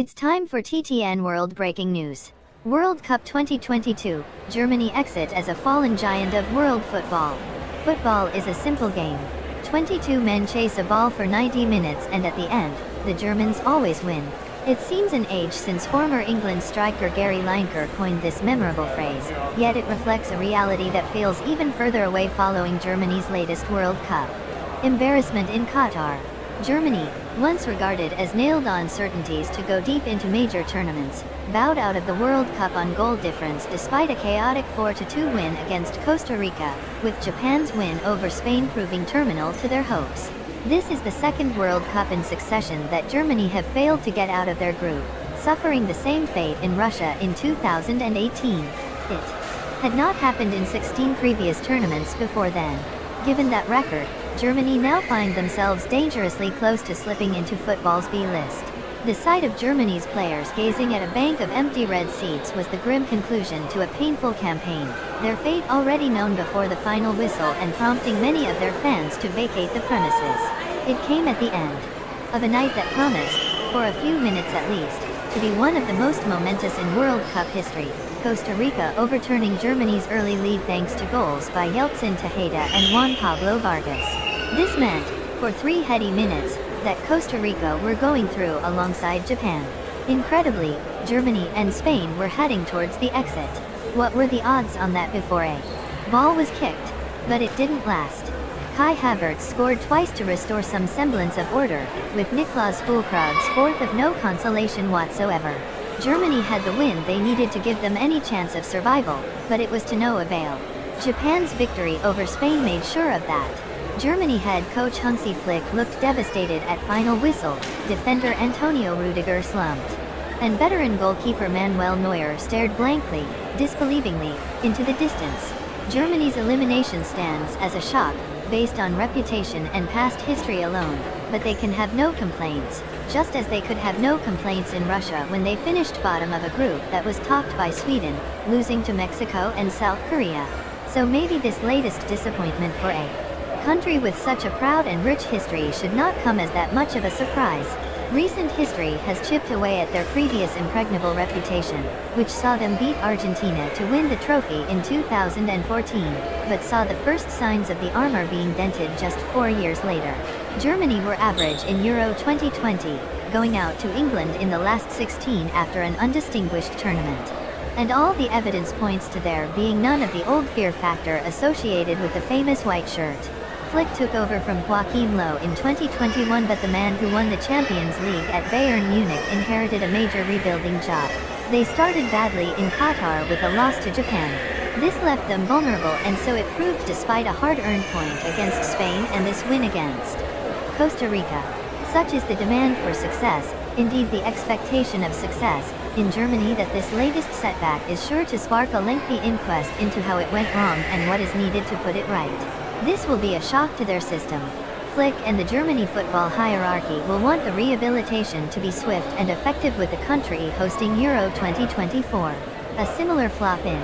It's time for TTN World Breaking News. World Cup 2022, Germany exit as a fallen giant of world football. Football is a simple game. 22 men chase a ball for 90 minutes and at the end, the Germans always win. It seems an age since former England striker Gary Lineker coined this memorable phrase, yet it reflects a reality that feels even further away following Germany's latest World Cup. Embarrassment in Qatar. Germany, once regarded as nailed-on certainties to go deep into major tournaments, bowed out of the World Cup on goal difference despite a chaotic 4-2 win against Costa Rica, with Japan's win over Spain proving terminal to their hopes. This is the second World Cup in succession that Germany have failed to get out of their group, suffering the same fate in Russia in 2018. It had not happened in 16 previous tournaments before then. Given that record, Germany now find themselves dangerously close to slipping into football's B list. The sight of Germany's players gazing at a bank of empty red seats was the grim conclusion to a painful campaign, their fate already known before the final whistle and prompting many of their fans to vacate the premises. It came at the end of a night that promised, for a few minutes at least, to be one of the most momentous in World Cup history, Costa Rica overturning Germany's early lead thanks to goals by Yeltsin Tejeda and Juan Pablo Vargas. This meant, for 3 heady minutes, that Costa Rica were going through alongside Japan. Incredibly, Germany and Spain were heading towards the exit. What were the odds on that before a ball was kicked? But it didn't last. Kai Havertz scored twice to restore some semblance of order, with Niklas Füllkrug's fourth of no consolation whatsoever. Germany had the win they needed to give them any chance of survival, but it was to no avail. Japan's victory over Spain made sure of that. Germany head coach Hansi Flick looked devastated at final whistle, defender Antonio Rudiger slumped, and veteran goalkeeper Manuel Neuer stared blankly, disbelievingly, into the distance. Germany's elimination stands as a shock, based on reputation and past history alone, but they can have no complaints, just as they could have no complaints in Russia when they finished bottom of a group that was topped by Sweden, losing to Mexico and South Korea. So maybe this latest disappointment for a country with such a proud and rich history should not come as that much of a surprise. Recent history has chipped away at their previous impregnable reputation, which saw them beat Argentina to win the trophy in 2014, but saw the first signs of the armor being dented just 4 years later. Germany were average in Euro 2020, going out to England in the last 16 after an undistinguished tournament. And all the evidence points to there being none of the old fear factor associated with the famous white shirt. Flick took over from Joachim Löw in 2021, but the man who won the Champions League at Bayern Munich inherited a major rebuilding job. They started badly in Qatar with a loss to Japan. This left them vulnerable, and so it proved despite a hard-earned point against Spain and this win against Costa Rica. Such is the demand for success, indeed the expectation of success, in Germany that this latest setback is sure to spark a lengthy inquest into how it went wrong and what is needed to put it right. This will be a shock to their system. Flick and the Germany football hierarchy will want the rehabilitation to be swift and effective, with the country hosting Euro 2024. A similar flop in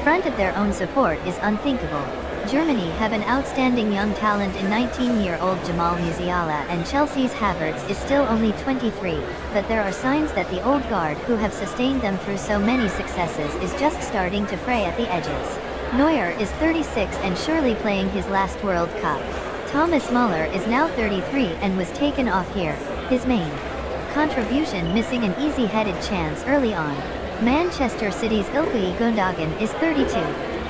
front of their own support is unthinkable. Germany have an outstanding young talent in 19-year-old Jamal Musiala, and Chelsea's Havertz is still only 23, but there are signs that the old guard who have sustained them through so many successes is just starting to fray at the edges. Neuer is 36 and surely playing his last World Cup. Thomas Muller is now 33 and was taken off here, his main contribution missing an easy-headed chance early on. Manchester City's Ilkay Gundogan is 32.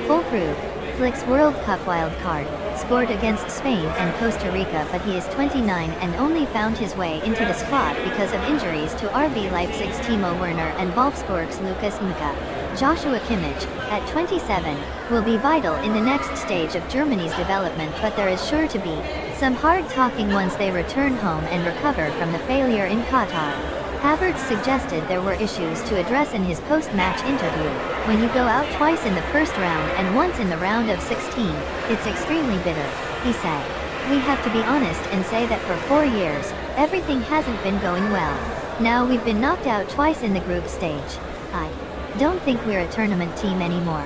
Füllkrug, Flick's World Cup wildcard, scored against Spain and Costa Rica, but he is 29 and only found his way into the squad because of injuries to RB Leipzig's Timo Werner and Wolfsburg's Lucas Muka. Joshua Kimmich, at 27, will be vital in the next stage of Germany's development, but there is sure to be some hard talking once they return home and recover from the failure in Qatar. Havertz suggested there were issues to address in his post-match interview. When you go out twice in the first round and once in the round of 16, it's extremely bitter, he said. We have to be honest and say that for 4 years, everything hasn't been going well. Now we've been knocked out twice in the group stage. I don't think we're a tournament team anymore.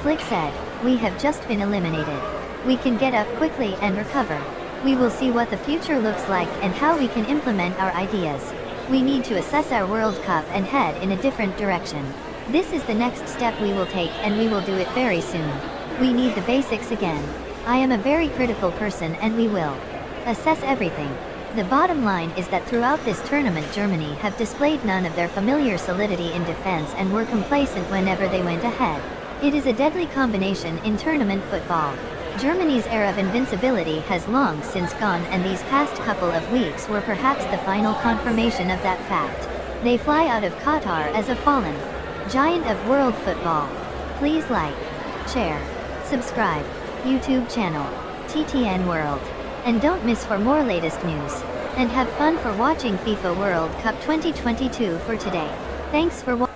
Flick said, we have just been eliminated. We can get up quickly and recover. We will see what the future looks like and how we can implement our ideas. We need to assess our World Cup and head in a different direction. This is the next step we will take, and we will do it very soon. We need the basics again. I am a very critical person, and we will assess everything. The bottom line is that throughout this tournament Germany have displayed none of their familiar solidity in defense and were complacent whenever they went ahead. It is a deadly combination in tournament football. Germany's era of invincibility has long since gone, and these past couple of weeks were perhaps the final confirmation of that fact. They fly out of Qatar as a fallen giant of world football. Please like, share, subscribe, YouTube channel, TTN World. And don't miss for more latest news. And have fun for watching FIFA World Cup 2022 for today. Thanks for watching.